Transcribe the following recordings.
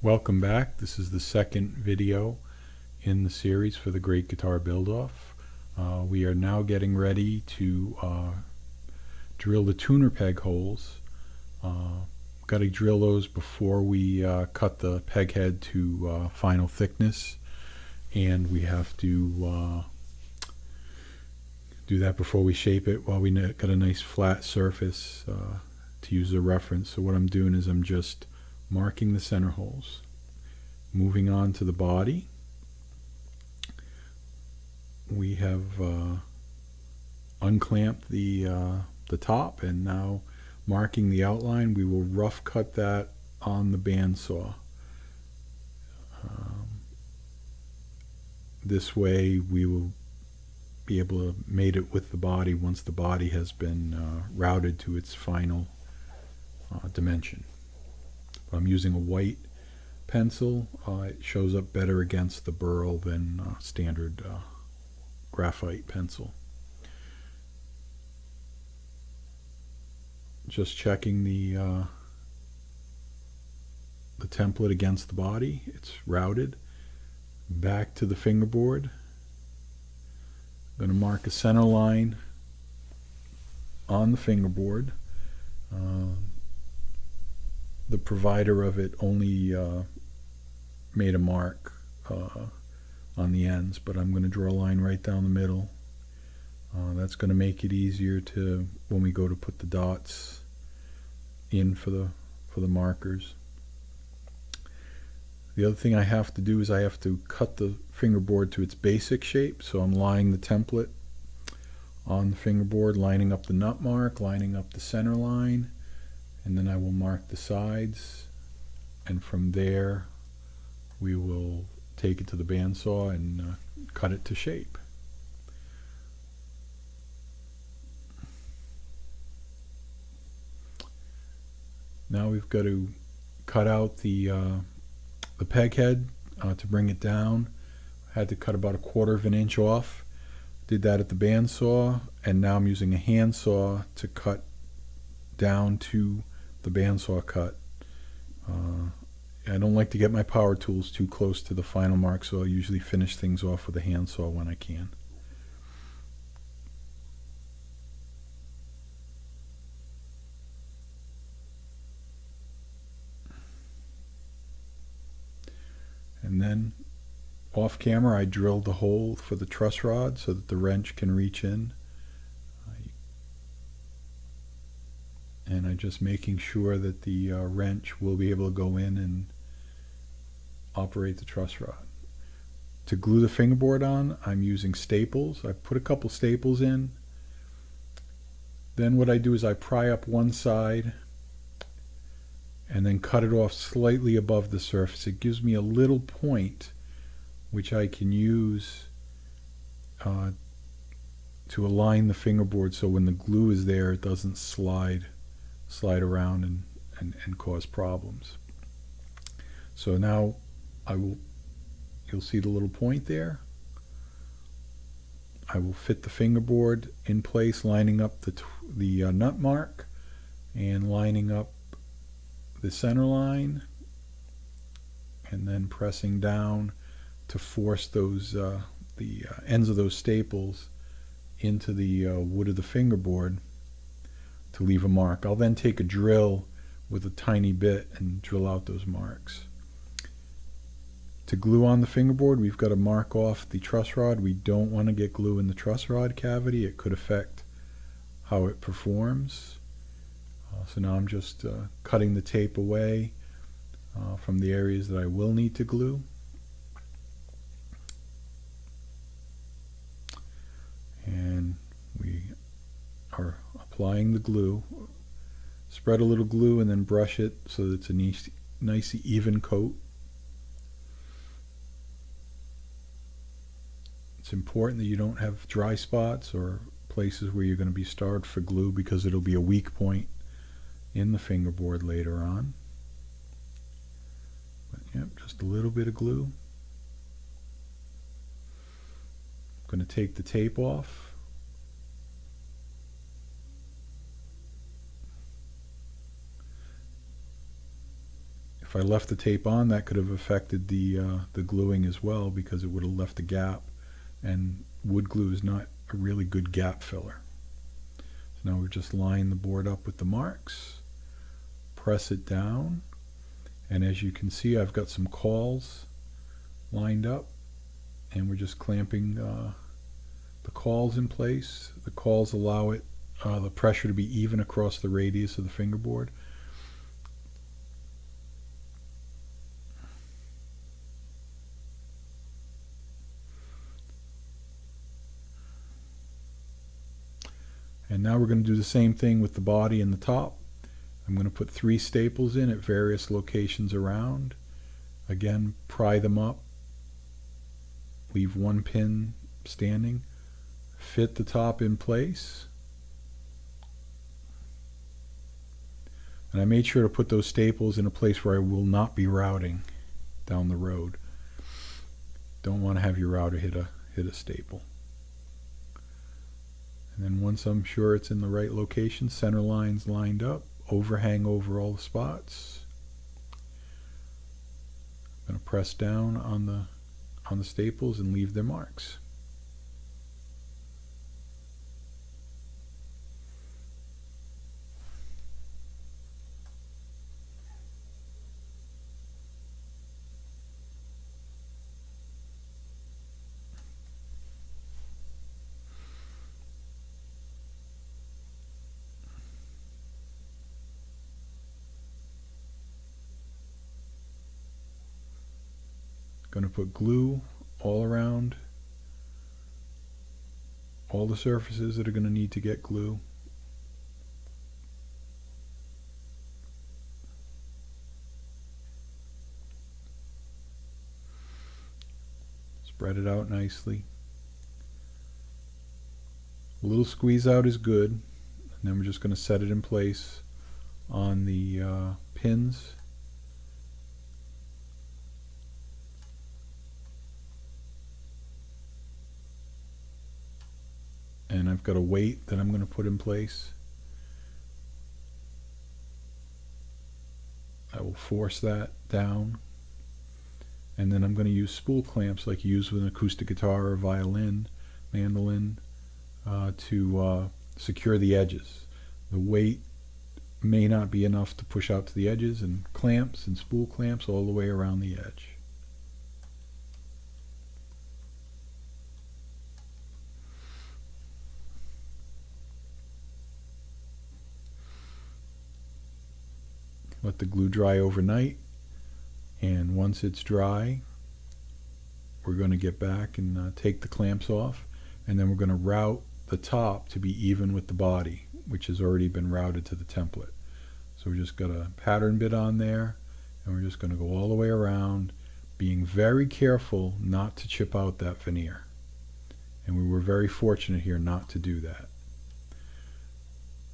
Welcome back. This is the second video in the series for the Great Guitar Build-Off. We are now getting ready to drill the tuner peg holes. Got to drill those before we cut the peg head to final thickness, and we have to do that before we shape it while we got a nice flat surface to use as a reference. So what I'm doing is I'm just marking the center holes. Moving on to the body, we have unclamped the top, and now marking the outline, we will rough cut that on the bandsaw. This way we will be able to mate it with the body once the body has been routed to its final dimension. I'm using a white pencil. It shows up better against the burl than standard graphite pencil. Just checking the template against the body. It's routed. Back to the fingerboard. I'm going to mark a center line on the fingerboard. The provider of it only made a mark on the ends, but I'm going to draw a line right down the middle. That's going to make it easier to when we go to put the dots in for the markers. The other thing I have to do is I have to cut the fingerboard to its basic shape, so I'm lying the template on the fingerboard, lining up the nut mark, lining up the center line, and then I will mark the sides, and from there we will take it to the bandsaw and cut it to shape. Now we've got to cut out the peg head to bring it down. I had to cut about 1/4 of an inch off. Did that at the bandsaw, and now I'm using a handsaw to cut down to the bandsaw cut. I don't like to get my power tools too close to the final mark, so I'll usually finish things off with a handsaw when I can. And then off camera I drilled the hole for the truss rod so that the wrench can reach in. And I'm just making sure that the wrench will be able to go in and operate the truss rod. To glue the fingerboard on, I'm using staples. I put a couple staples in. Then what I do is I pry up one side and then cut it off slightly above the surface. It gives me a little point which I can use to align the fingerboard so when the glue is there it doesn't slide around and cause problems. So now you'll see the little point there. I will fit the fingerboard in place, lining up the nut mark and lining up the center line, and then pressing down to force those the ends of those staples into the wood of the fingerboard to leave a mark. I'll then take a drill with a tiny bit and drill out those marks. To glue on the fingerboard, we've got to mark off the truss rod. We don't want to get glue in the truss rod cavity. It could affect how it performs. So now I'm just cutting the tape away from the areas that I will need to glue. And we are applying the glue. Spread a little glue and then brush it so that it's a nice even coat. It's important that you don't have dry spots or places where you're going to be starved for glue, because it'll be a weak point in the fingerboard later on. But, yep, just a little bit of glue. I'm going to take the tape off. If I left the tape on, that could have affected the gluing as well, because it would have left a gap, and wood glue is not a really good gap filler. So now we're just lining the board up with the marks, press it down, and as you can see, I've got some cawls lined up, and we're just clamping the cawls in place. The cawls allow it the pressure to be even across the radius of the fingerboard. And now we're going to do the same thing with the body and the top. I'm going to put 3 staples in at various locations around. Again, pry them up, leave 1 pin standing, fit the top in place. And I made sure to put those staples in a place where I will not be routing down the road. Don't want to have your router hit a staple. And then once I'm sure it's in the right location, center lines lined up, overhang over all the spots. I'm going to press down on the staples and leave their marks. Going to put glue all around all the surfaces that are going to need to get glue. Spread it out nicely. A little squeeze out is good, and then we're just going to set it in place on the pins. And I've got a weight that I'm going to put in place. I will force that down, and then I'm going to use spool clamps like you use with an acoustic guitar or violin, mandolin, to secure the edges. The weight may not be enough to push out to the edges, and clamps and spool clamps all the way around the edge. Let the glue dry overnight, and once it's dry, we're going to get back and take the clamps off, and then we're going to route the top to be even with the body, which has already been routed to the template. So we just got a pattern bit on there, and we're just going to go all the way around, being very careful not to chip out that veneer. And we were very fortunate here not to do that.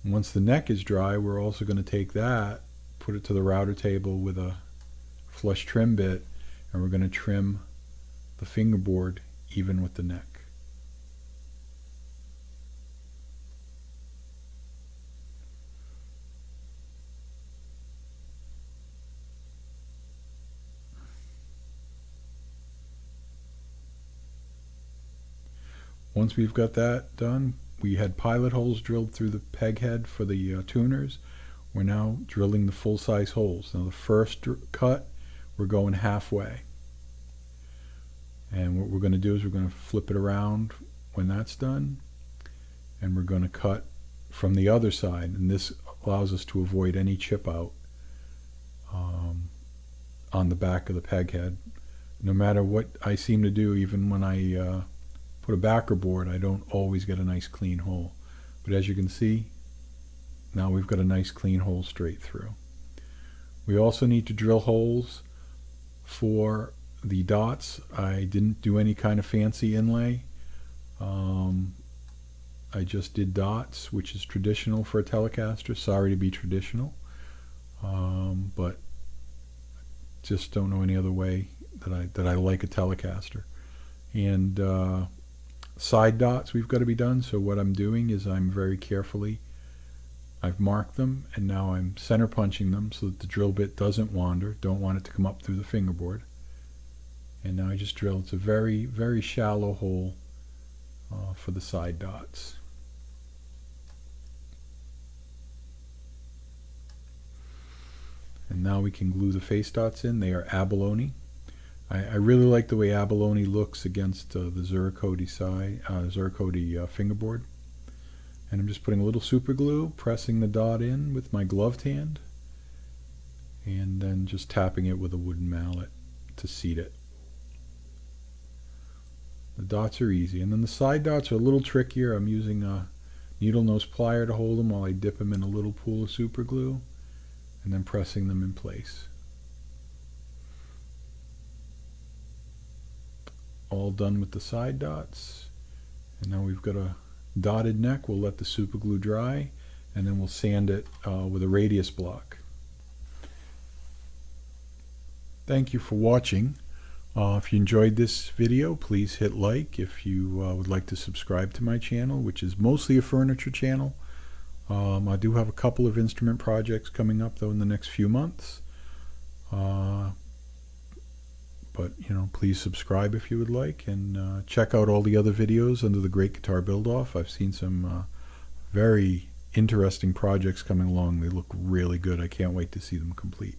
Once the neck is dry, we're also going to take that, put it to the router table with a flush trim bit, and we're going to trim the fingerboard even with the neck. Once we've got that done, we had pilot holes drilled through the peg head for the tuners. We're now drilling the full-size holes. Now the first cut, we're going halfway. And what we're going to do is we're going to flip it around when that's done, and we're going to cut from the other side, and this allows us to avoid any chip out on the back of the peg head. No matter what I seem to do, even when I put a backer board, I don't always get a nice clean hole. But as you can see, now we've got a nice clean hole straight through. We also need to drill holes for the dots. I didn't do any kind of fancy inlay. I just did dots, which is traditional for a Telecaster. Sorry to be traditional, but just don't know any other way that I like a Telecaster. And side dots we've got to be done. So what I'm doing is I'm very carefully, I've marked them, and now I'm center punching them so that the drill bit doesn't wander. Don't want it to come up through the fingerboard. And now I just drill. It's a very, very shallow hole for the side dots. And now we can glue the face dots in. They are abalone. I really like the way abalone looks against the Zeracody fingerboard. And I'm just putting a little super glue, pressing the dot in with my gloved hand, and then just tapping it with a wooden mallet to seat it. The dots are easy, and then the side dots are a little trickier. I'm using a needle nose plier to hold them while I dip them in a little pool of super glue, and then pressing them in place. All done with the side dots, and now we've got a dotted neck. We'll let the super glue dry, and then we'll sand it with a radius block. Thank you for watching. If you enjoyed this video, please hit like. If you would like to subscribe to my channel, which is mostly a furniture channel. I do have a couple of instrument projects coming up though in the next few months. But please subscribe if you would like, and check out all the other videos under the Great Guitar Build-Off. I've seen some very interesting projects coming along. They look really good. I can't wait to see them complete.